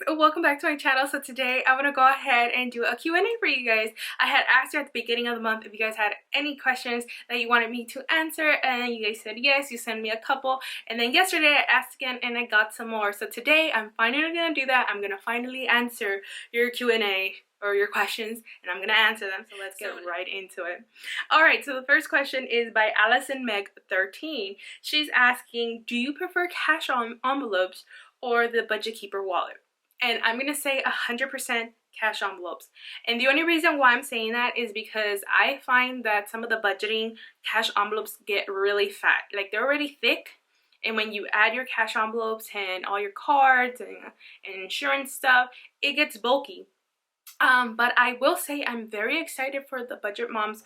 welcome back to my channel. So today I'm gonna go ahead and do a Q&A for you guys. I had asked you at the beginning of the month if you guys had any questions that you wanted me to answer, and you guys said yes. You sent me a couple, and then yesterday I asked again and I got some more. So today I'm finally gonna do that. I'm gonna finally answer your Q&A or your questions, and I'm gonna answer them. So let's get right into it. All right, so the first question is by Allison Meg 13. She's asking, do you prefer cash on envelopes or the budget keeper wallet? And I'm gonna say 100% cash envelopes. And the only reason why I'm saying that is because I find that some of the budgeting cash envelopes get really fat. Like, they're already thick, and when you add your cash envelopes and all your cards and insurance stuff, it gets bulky. But I will say I'm very excited for the Budget Mom's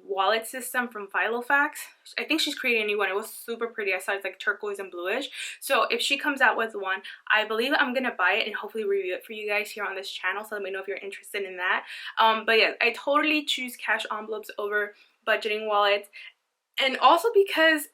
wallet system from P.O.Box. I think she's creating a new one. It was super pretty. I saw it's like turquoise and bluish. So if she comes out with one, I believe I'm gonna buy it and hopefully review it for you guys here on this channel. So let me know if you're interested in that. But yeah, I totally choose cash envelopes over budgeting wallets, and also because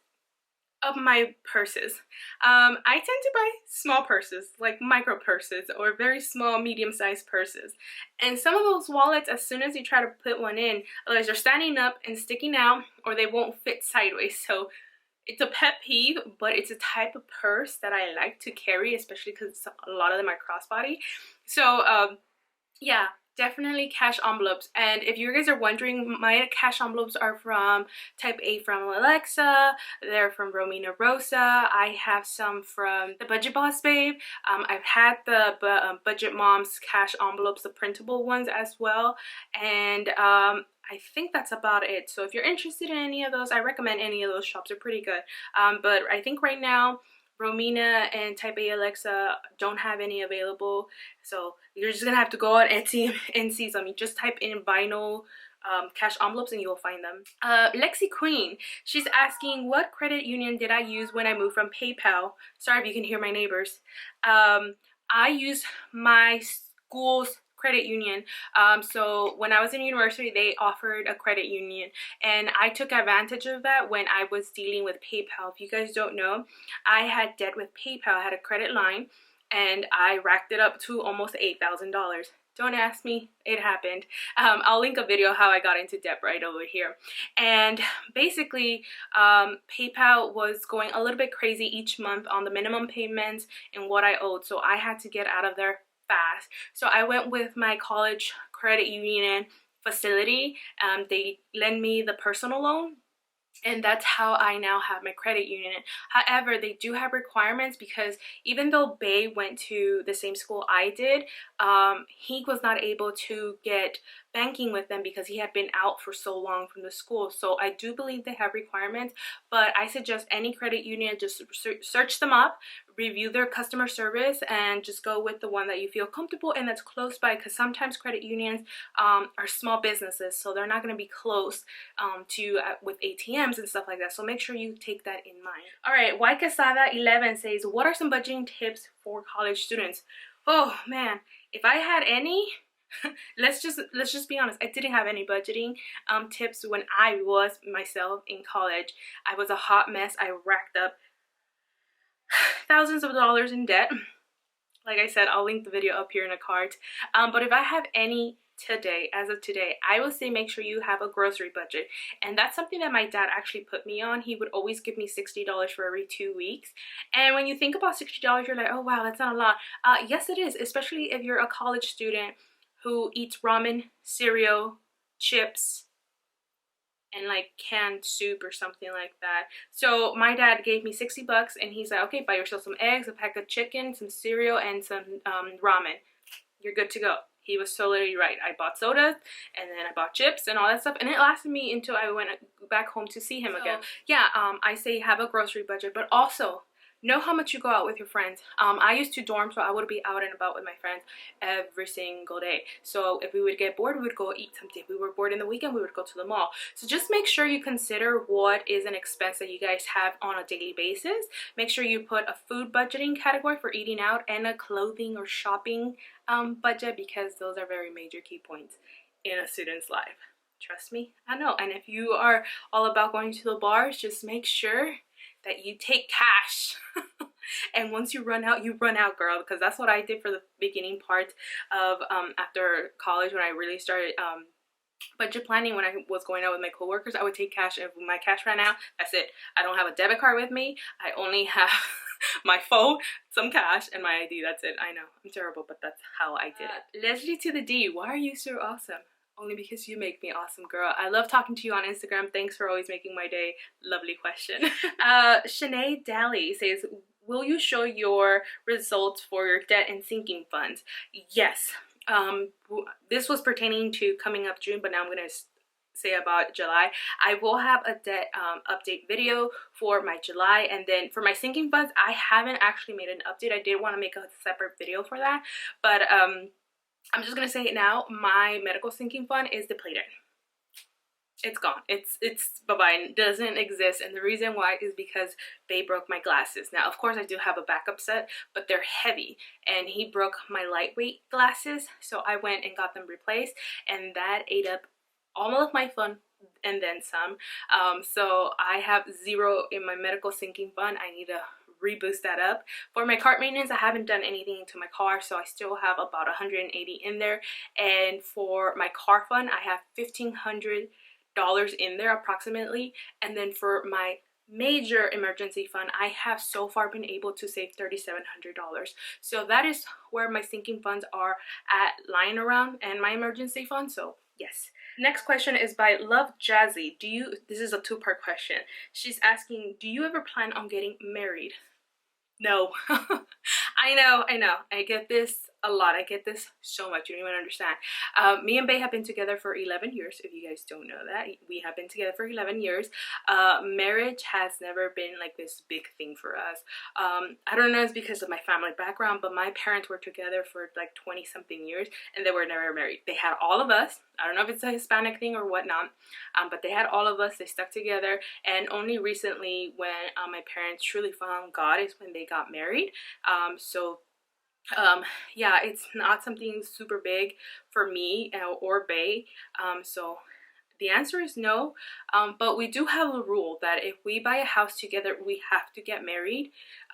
of my purses. I tend to buy small purses, like micro purses or very small medium-sized purses, and some of those wallets, as soon as you try to put one in, either they're standing up and sticking out or they won't fit sideways. So it's a pet peeve, but it's a type of purse that I like to carry, especially because a lot of them are crossbody. So yeah, definitely cash envelopes. And if you guys are wondering, my cash envelopes are from Type A from Alexa. They're from Romina Rosa. I have some from the Budget Boss Babe. I've had the Budget Mom's cash envelopes, the printable ones as well. And I think that's about it. So if you're interested in any of those, I recommend any of those shops. They're pretty good. But I think right now Romina and Type A Alexa don't have any available, so you're just gonna have to go on Etsy and see some. You just type in vinyl cash envelopes and you'll find them. Lexi Queen, she's asking, what credit union did I use when I moved from PayPal? Sorry if you can hear my neighbors. I used my school's credit union. So when I was in university, they offered a credit union, and I took advantage of that when I was dealing with PayPal. If you guys don't know, I had debt with PayPal. I had a credit line and I racked it up to almost $8,000. Don't ask me, it happened. I'll link a video how I got into debt right over here. And basically, PayPal was going a little bit crazy each month on the minimum payments and what I owed, so I had to get out of there fast. So I went with my college credit union facility. They lend me the personal loan, and that's how I now have my credit union. However, they do have requirements, because even though Bay went to the same school I did, he was not able to get banking with them because he had been out for so long from the school. So I do believe they have requirements, but I suggest any credit union, just search them up, review their customer service, and just go with the one that you feel comfortable and that's close by, because sometimes credit unions are small businesses, so they're not going to be close with ATMs and stuff like that. So make sure you take that in mind. All right, Y Casada 11 says, what are some budgeting tips for college students? Oh man, if I had any, let's just be honest, I didn't have any budgeting tips when I was myself in college. I was a hot mess. I racked up thousands of dollars in debt. Like I said, I'll link the video up here in the cards. But if I have any today, as of today, I would say make sure you have a grocery budget. And that's something that my dad actually put me on. He would always give me $60 for every 2 weeks. And when you think about $60, you're like, oh wow, that's not a lot. Yes, it is, especially if you're a college student who eats ramen, cereal, chips, and like canned soup or something like that. So my dad gave me 60 bucks, and he's like, okay, buy yourself some eggs, a pack of chicken, some cereal, and some ramen. You're good to go. He was totally right. I bought sodas, and then I bought chips and all that stuff, and it lasted me until I went back home to see him again. Yeah, I say have a grocery budget, but also know how much you go out with your friends. I used to dorm, so I would be out and about with my friends every single day. So if we would get bored, we would go eat something. If we were bored in the weekend, we would go to the mall. So just make sure you consider what is an expense that you guys have on a daily basis. Make sure you put a food budgeting category for eating out and a clothing or shopping budget, because those are very major key points in a student's life. Trust me, I know. And if you are all about going to the bars, just make sure that you take cash. And once you run out, girl, because that's what I did for the beginning part of after college, when I really started budget planning. When I was going out with my coworkers, I would take cash, and when my cash ran out, that's it. I don't have a debit card with me. I only have my phone, some cash, and my ID. That's it. I know, I'm terrible, but that's how I did it. Leslie to the D, why are you so awesome? Only because you make me awesome, girl. I love talking to you on Instagram. Thanks for always making my day. Lovely question. Shanae Daly says, will you show your results for your debt and sinking funds? Yes. This was pertaining to coming up June, but now I'm going to say about July. I will have a debt update video for my July, and then for my sinking funds, I haven't actually made an update. I did want to make a separate video for that, but I'm just gonna say it now. My medical sinking fund is depleted. It's gone. It's bye-bye. It doesn't exist. And the reason why is because they broke my glasses. Now, of course, I do have a backup set, but they're heavy, and he broke my lightweight glasses, so I went and got them replaced, and that ate up all of my fund and then some. So I have zero in my medical sinking fund. I need to reboost that up. For my car maintenance, I haven't done anything to my car, so I still have about 180 in there. And for my car fund, I have $1,500 in there approximately. And then for my major emergency fund, I have so far been able to save $3,700. So that is where my sinking funds are at, lying around, and my emergency fund. So yes. Next question is by Love Jazzy. This is a two-part question. She's asking, do you ever plan on getting married? No. I know. I get this a lot. I get this so much. You don't even understand. Me and Bae have been together for 11 years. If you guys don't know that, we have been together for 11 years. Marriage has never been like this big thing for us. I don't know if it's because of my family background, but my parents were together for like 20 something years, and they were never married. They had all of us. I don't know if it's a Hispanic thing or whatnot, but they had all of us. They stuck together, and only recently, when my parents truly found God, is when they got married. Yeah, it's not something super big for me or Bae. So the answer is no, but we do have a rule that if we buy a house together, we have to get married,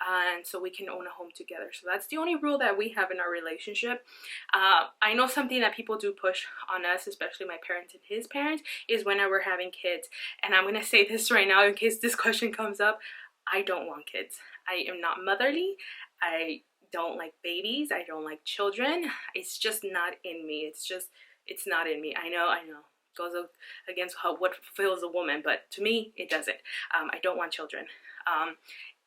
and so we can own a home together. So that's the only rule that we have in our relationship. I know something that people do push on us, especially my parents and his parents, is whenever we're having kids. And I'm gonna say this right now in case this question comes up. I don't want kids. I am not motherly. I don't like babies. I don't like children. It's just not in me. It's not in me. I know. Goes against what fulfills a woman, but to me, it doesn't. I don't want children.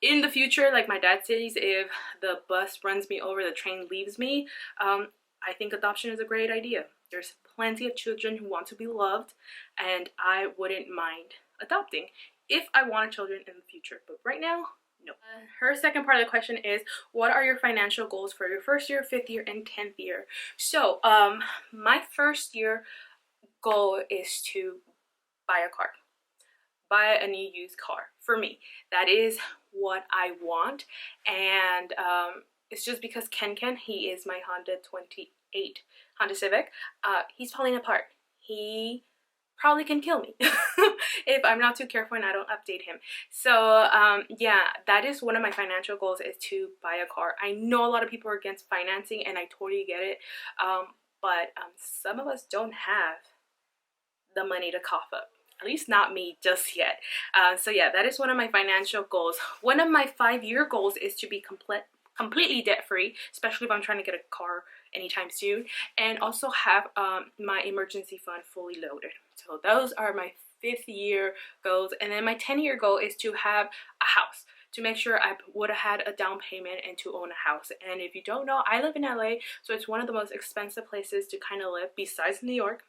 In the future, like my dad says, if the bus runs me over, the train leaves me, I think adoption is a great idea. There's plenty of children who want to be loved, and I wouldn't mind adopting if I wanted children in the future. But right now, no. Her second part of the question is, what are your financial goals for your first year, 5th year, and 10th year? So, my first year goal is to buy a car. Buy a new used car. For me, that is what I want. And it's just because Ken, he is my Honda 28 Honda Civic. He's falling apart. He probably can kill me if I'm not too careful and I don't update him. So yeah, that is one of my financial goals, is to buy a car. I know a lot of people are against financing, and I totally get it, but some of us don't have the money to cough up. At least not me just yet. So yeah, that is one of my financial goals. One of my 5-year goals is to be completely debt-free, especially if I'm trying to get a car anytime soon, and also have my emergency fund fully loaded. So those are my 5th year goals. And then my 10-year goal is to have a house, to make sure I would have had a down payment and to own a house. And if you don't know, I live in LA, so it's one of the most expensive places to kind of live besides New York.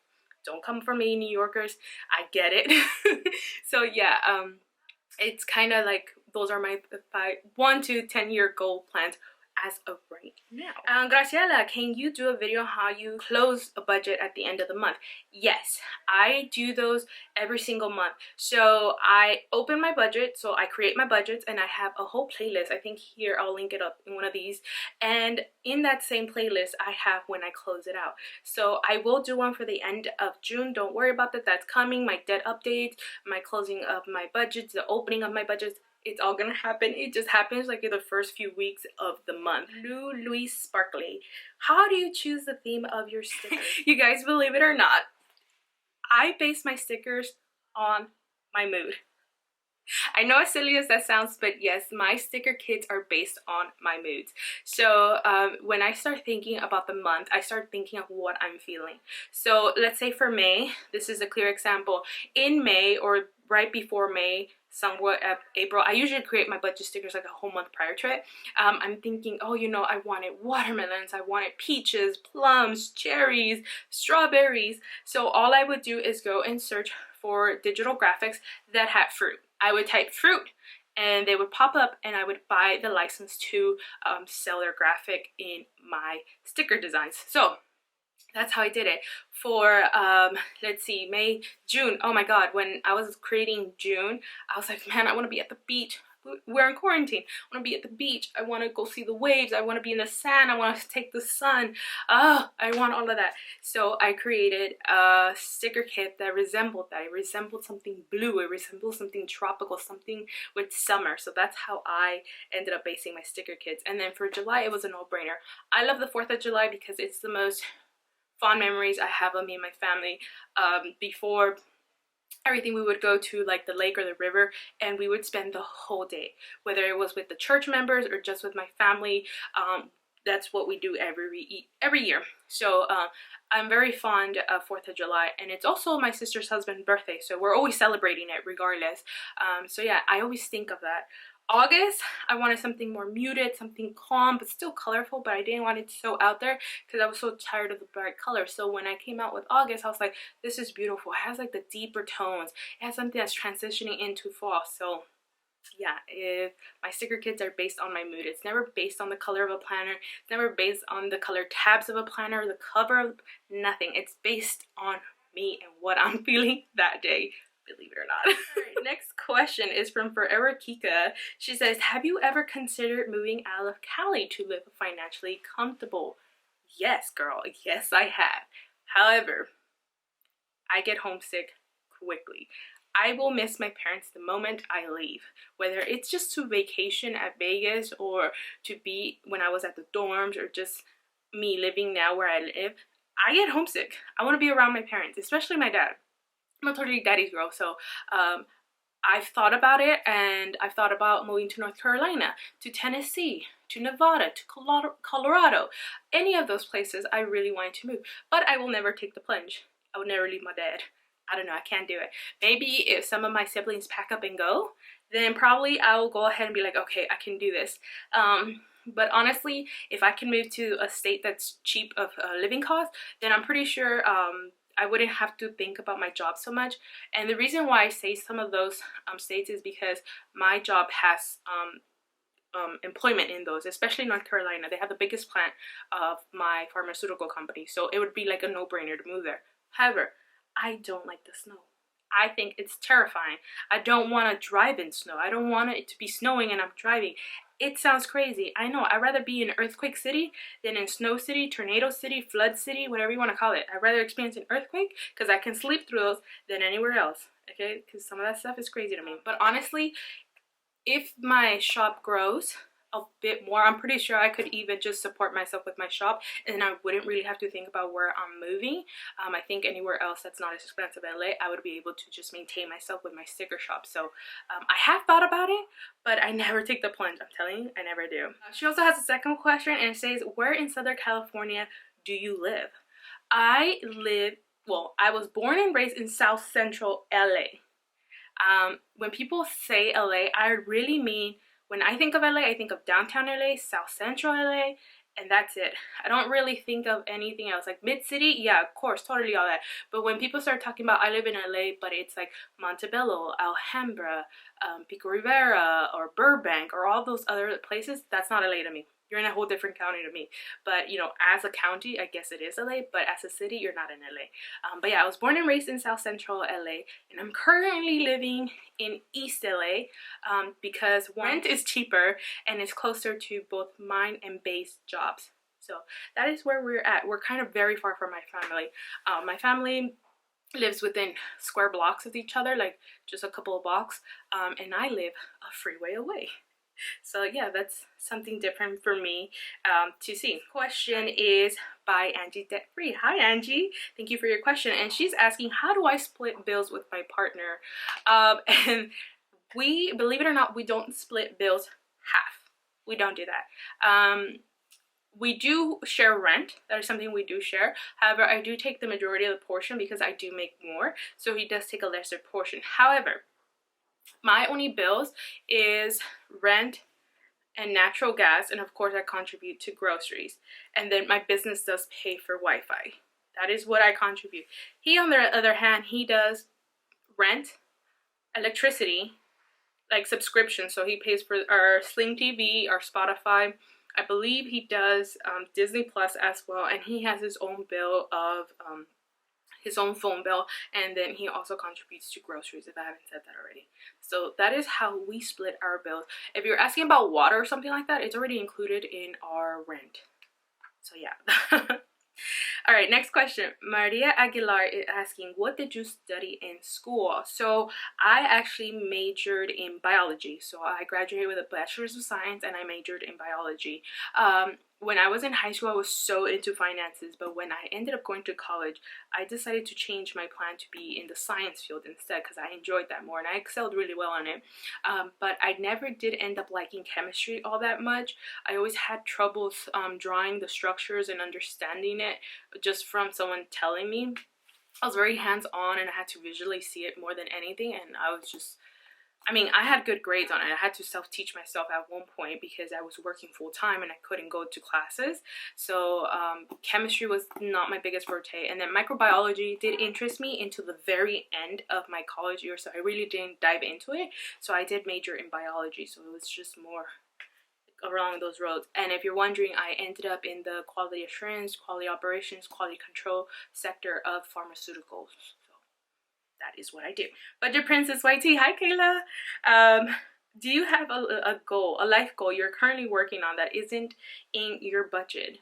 Don't come for me, New Yorkers. I get it. So yeah, it's kind of like those are my 1 to 10-year goal plans as of right now. Graciela, can you do a video on how you close a budget at the end of the month? Yes, I do those every single month. So I open my budget, so I create my budgets, and I have a whole playlist. I think here I'll link it up in one of these, and in that same playlist I have when I close it out. So I will do one for the end of June. Don't worry about that, that's coming. My debt updates, my closing of my budgets, the opening of my budgets, it's all gonna happen. It just happens like in the first few weeks of the month. Louis Sparkly, how do you choose the theme of your stickers? You guys, believe it or not, I base my stickers on my mood. I know as silly as that sounds, but yes, my sticker kits are based on my moods. So when I start thinking about the month, I start thinking of what I'm feeling. So let's say for May, this is a clear example. In May or right before May, somewhat at April, I usually create my budget stickers like a whole month prior to it. I'm thinking, oh, you know, I wanted watermelons, I wanted peaches, plums, cherries, strawberries. So all I would do is go and search for digital graphics that had fruit. I would type fruit and they would pop up, and I would buy the license to sell their graphic in my sticker designs. So that's how I did it for let's see, May, June. Oh my god, when I was creating June, I was like, man, I want to be at the beach. We're in quarantine. I want to be at the beach. I want to go see the waves. I want to be in the sand. I want to take the sun. Oh, I want all of that. So I created a sticker kit that resembled that. It resembled something blue. It resembled something tropical, something with summer. So that's how I ended up basing my sticker kits. And then for July, it was a no-brainer. I love the 4th of July because it's the most fond memories I have of me and my family. Before everything, we would go to like the lake or the river, and we would spend the whole day, whether it was with the church members or just with my family. That's what we do every year. So I'm very fond of 4th of July, and it's also my sister's husband's birthday, so we're always celebrating it regardless. So yeah, I always think of that. August, I wanted something more muted, something calm but still colorful, but I didn't want it so out there because I was so tired of the bright colors. So when I came out with August, I was like, this is beautiful. It has like the deeper tones. It has something that's transitioning into fall. So yeah, if my sticker kits are based on my mood. It's never based on the color of a planner. It's never based on the color tabs of a planner, the cover, nothing. It's based on me and what I'm feeling that day, believe it or not. All right, next question is from Erika. She says, have you ever considered moving out of Cali to live financially comfortable? Yes, girl. Yes, I have. However, I get homesick quickly. I will miss my parents the moment I leave, whether it's just to vacation at Vegas or to be when I was at the dorms or just me living now where I live. I get homesick. I want to be around my parents, especially my dad. I'm a totally daddy's girl, so I've thought about it, and I've thought about moving to North Carolina, to Tennessee, to Nevada, to Colorado. Any of those places I really wanted to move, but I will never take the plunge. I would never leave my dad. I don't know, I can't do it. Maybe if some of my siblings pack up and go, then probably I'll go ahead and be like, okay, I can do this. But honestly, if I can move to a state that's cheap of living costs, then I'm pretty sure I wouldn't have to think about my job so much. And the reason why I say some of those states is because my job has employment in those, especially North Carolina. They have the biggest plant of my pharmaceutical company, so it would be like a no-brainer to move there. However, I don't like the snow. I think it's terrifying. I don't want to drive in snow. I don't want it to be snowing and I'm driving. It sounds crazy. I know. I'd rather be in earthquake city than in snow city, tornado city, flood city, whatever you want to call it. I'd rather experience an earthquake because I can sleep through those than anywhere else. Okay? Because some of that stuff is crazy to me. But honestly, if my shop grows a bit more, I'm pretty sure I could even just support myself with my shop, and I wouldn't really have to think about where I'm moving. I think anywhere else that's not as expensive as LA, I would be able to just maintain myself with my sticker shop. So I have thought about it, but I never take the plunge. I'm telling you, I never do. She also has a second question, and it says, where in Southern California do you live? I was born and raised in South Central LA. When people say LA, I really mean, when I think of LA, I think of downtown LA, South Central LA, and that's it. I don't really think of anything else. Like mid-city, yeah, of course, totally all that. But when people start talking about I live in LA, but it's like Montebello, Alhambra, Pico Rivera, or Burbank, or all those other places, that's not LA to me. You're in a whole different county to me. But, you know, as a county, I guess it is LA, but as a city, you're not in LA. But yeah, I was born and raised in South Central LA, and I'm currently living in East LA because rent is cheaper and it's closer to both mine and Bay's jobs. So that is where we're at. We're kind of very far from my family. My family lives within square blocks of each other, like just a couple of blocks, and I live a freeway away. So yeah, that's something different for me to see. Question is by Angie Debt Free. Hi Angie, thank you for your question. And she's asking, how do I split bills with my partner? And we, believe it or not, we don't split bills half. We don't do that. We do share rent. That is something we do share. However, I do take the majority of the portion because I do make more, so he does take a lesser portion. However, my only bills is rent and natural gas, and of course I contribute to groceries, and then my business does pay for Wi-Fi. That is what I contribute. He, on the other hand, he does rent, electricity, like subscription, so he pays for our Sling TV, our Spotify. I believe he does Disney Plus as well, and he has his own bill of his own phone bill, and then he also contributes to groceries, if I haven't said that already. So that is how we split our bills. If you're asking about water or something like that, it's already included in our rent. So yeah. All right, next question. Maria Aguilar is asking, what did you study in school? So I actually majored in biology. So I graduated with a bachelor's of science and I majored in biology. When I was in high school, I was so into finances, but when I ended up going to college, I decided to change my plan to be in the science field instead because I enjoyed that more and I excelled really well on it. But I never did end up liking chemistry all that much. I always had troubles drawing the structures and understanding it just from someone telling me. I was very hands-on and I had to visually see it more than anything, and I was just, I mean, I had good grades on it. I had to self-teach myself at one point because I was working full-time and I couldn't go to classes. So chemistry was not my biggest forte. And then microbiology did interest me into the very end of my college year, so I really didn't dive into it. So I did major in biology, so it was just more along those roads. And if you're wondering, I ended up in the quality assurance, quality operations, quality control sector of pharmaceuticals. That is what I do. Budget Princess YT, hi Kayla. Do you have a goal, a life goal you're currently working on that isn't in your budget?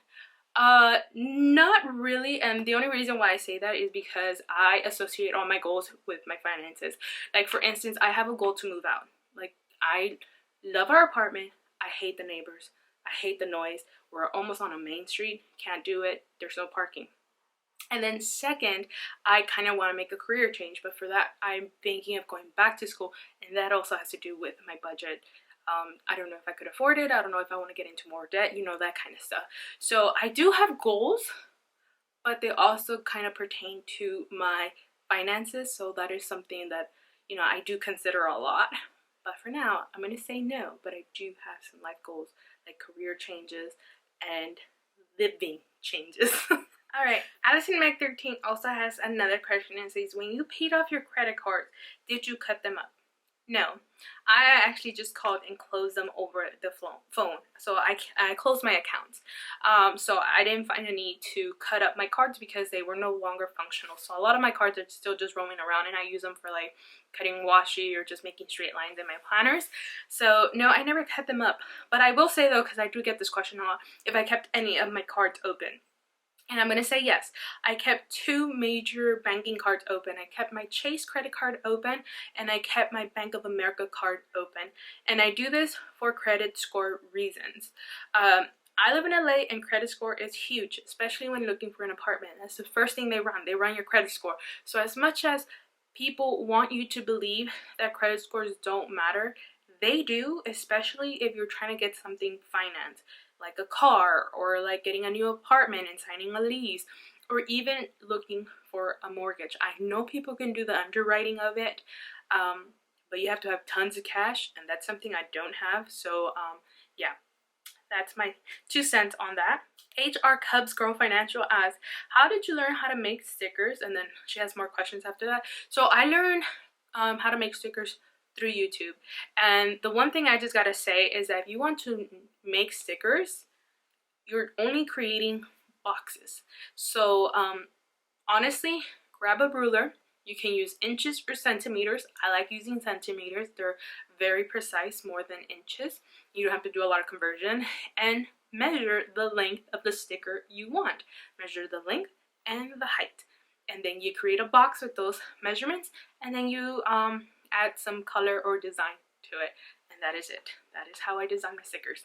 Not really, and the only reason why I say that is because I associate all my goals with my finances. Like for instance, I have a goal to move out. Like I love our apartment. I hate the neighbors. I hate the noise. We're almost on a main street. Can't do it. There's no parking. And then second, I kind of want to make a career change, but for that, I'm thinking of going back to school, and that also has to do with my budget. I don't know if I could afford it. I don't know if I want to get into more debt, you know, that kind of stuff. So I do have goals, but they also kind of pertain to my finances. So that is something that, you know, I do consider a lot. But for now, I'm going to say no, but I do have some life goals, like career changes and living changes. All right, Allison Mac 13 also has another question and says, when you paid off your credit cards, did you cut them up? No, I actually just called and closed them over the phone. So I closed my accounts. So I didn't find a need to cut up my cards because they were no longer functional. So a lot of my cards are still just roaming around, and I use them for like cutting washi or just making straight lines in my planners. So no, I never cut them up. But I will say though, because I do get this question a lot, if I kept any of my cards open. And I'm going to say yes. I kept two major banking cards open. I kept my Chase credit card open, and I kept my Bank of America card open. And I do this for credit score reasons. I live in LA, and credit score is huge, especially when looking for an apartment. That's the first thing they run. They run your credit score. So as much as people want you to believe that credit scores don't matter, they do, especially if you're trying to get something financed, like a car, or like getting a new apartment and signing a lease, or even looking for a mortgage. I know people can do the underwriting of it, but you have to have tons of cash, and that's something I don't have. So yeah, that's my 2 cents on that. HR Cubs Girl Financial asks, how did you learn how to make stickers? And then she has more questions after that. So I learned how to make stickers through YouTube. And the one thing I just gotta say is that if you want to make stickers, you're only creating boxes. So honestly, grab a ruler. You can use inches or centimeters. I like using centimeters. They're very precise, more than inches. You don't have to do a lot of conversion. And measure the length of the sticker you want. Measure the length and the height. and then you create a box with those measurements, and then you add some color or design to it, and that is it. That is how I design my stickers.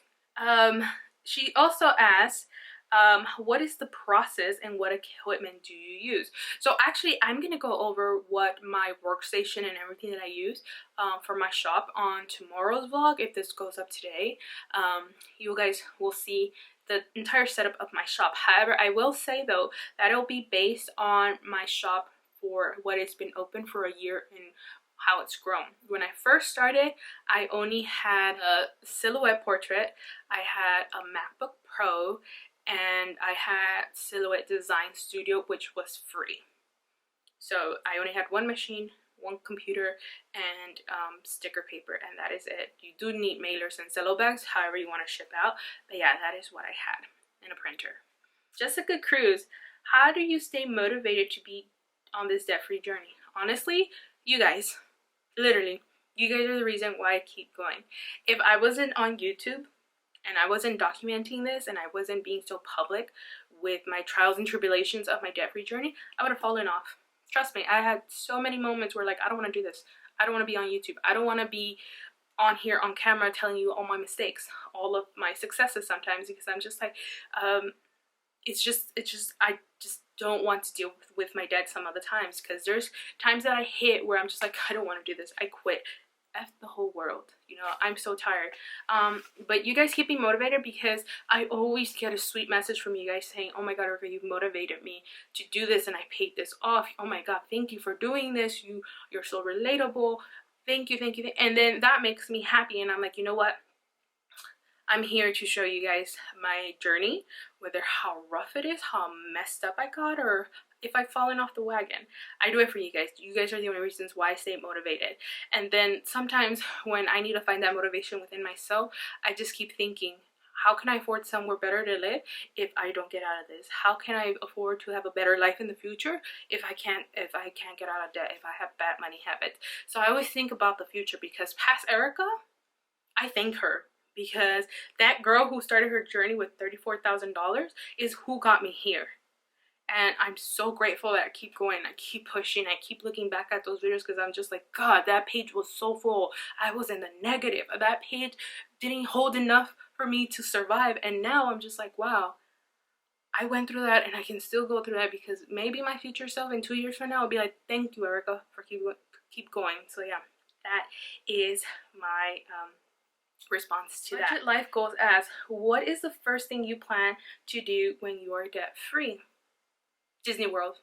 She also asked, what is the process and what equipment do you use? So actually, I'm gonna go over what my workstation and everything that I use for my shop on tomorrow's vlog. If this goes up today, you guys will see the entire setup of my shop. However, I will say though that it'll be based on my shop for what it's been open for a year and how it's grown. When I first started, I only had a silhouette portrait, I had a MacBook Pro, and I had Silhouette Design Studio, which was free. So I only had one machine, one computer, and sticker paper, and that is it. You do need mailers and cello bags, however you want to ship out, but yeah, that is what I had, and a printer. Jessica Cruz, how do you stay motivated to be on this debt-free journey? Honestly, you guys, literally, you guys are the reason why I keep going. If I wasn't on YouTube and I wasn't documenting this and I wasn't being so public with my trials and tribulations of my debt-free journey, I would have fallen off. Trust me, I had so many moments where like, I don't want to do this. I don't want to be on YouTube. I don't want to be on here on camera telling you all my mistakes, all of my successes sometimes, because I'm just like, I just don't want to deal with my debt some other times, because there's times that I hit where I'm just like, I don't want to do this. I quit. F the whole world, you know, I'm so tired. But you guys keep me motivated, because I always get a sweet message from you guys saying, oh my god, Erika, you've motivated me to do this and I paid this off. Oh my god, thank you for doing this. You're so relatable. Thank you. And then that makes me happy, and I'm like, you know what, I'm here to show you guys my journey, whether how rough it is, how messed up I got, or if I've fallen off the wagon. I do it for you guys. You guys are the only reasons why I stay motivated. And then sometimes when I need to find that motivation within myself, I just keep thinking, how can I afford somewhere better to live if I don't get out of this? How can I afford to have a better life in the future if I can't get out of debt, if I have bad money habits? So I always think about the future, because past Erika, I thank her, because that girl who started her journey with $34,000 is who got me here. And I'm so grateful that I keep going, I keep pushing, I keep looking back at those videos, because I'm just like, God, that page was so full. I was in the negative. That page didn't hold enough for me to survive. And now I'm just like, wow, I went through that and I can still go through that, because maybe my future self in 2 years from now will be like, thank you, Erika, for keep going. So yeah, that is my response to that. Budget Life Goals asks, what is the first thing you plan to do when you are debt free? Disney World.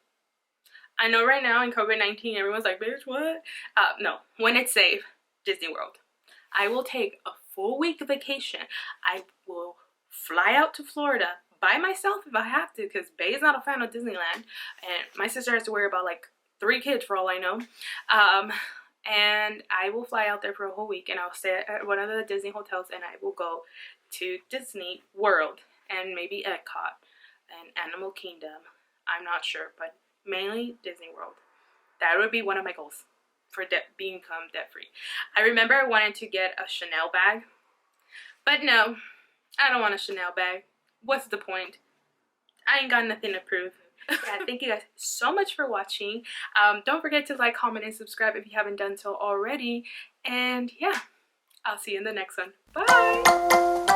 I know right now in COVID-19 everyone's like, bitch, what? No, when it's safe, Disney World. I will take a full week vacation. I will fly out to Florida by myself if I have to, because Bay is not a fan of Disneyland, and my sister has to worry about like 3 kids for all I know. And I will fly out there for a whole week, and I'll stay at one of the Disney hotels, and I will go to Disney World and maybe Epcot and Animal Kingdom. I'm not sure, but mainly Disney World. That would be one of my goals for become debt-free. I remember I wanted to get a Chanel bag, but no, I don't want a Chanel bag. What's the point? I ain't got nothing to prove. Yeah, thank you guys so much for watching. Don't forget to like, comment, and subscribe if you haven't done so already. And yeah, I'll see you in the next one. Bye!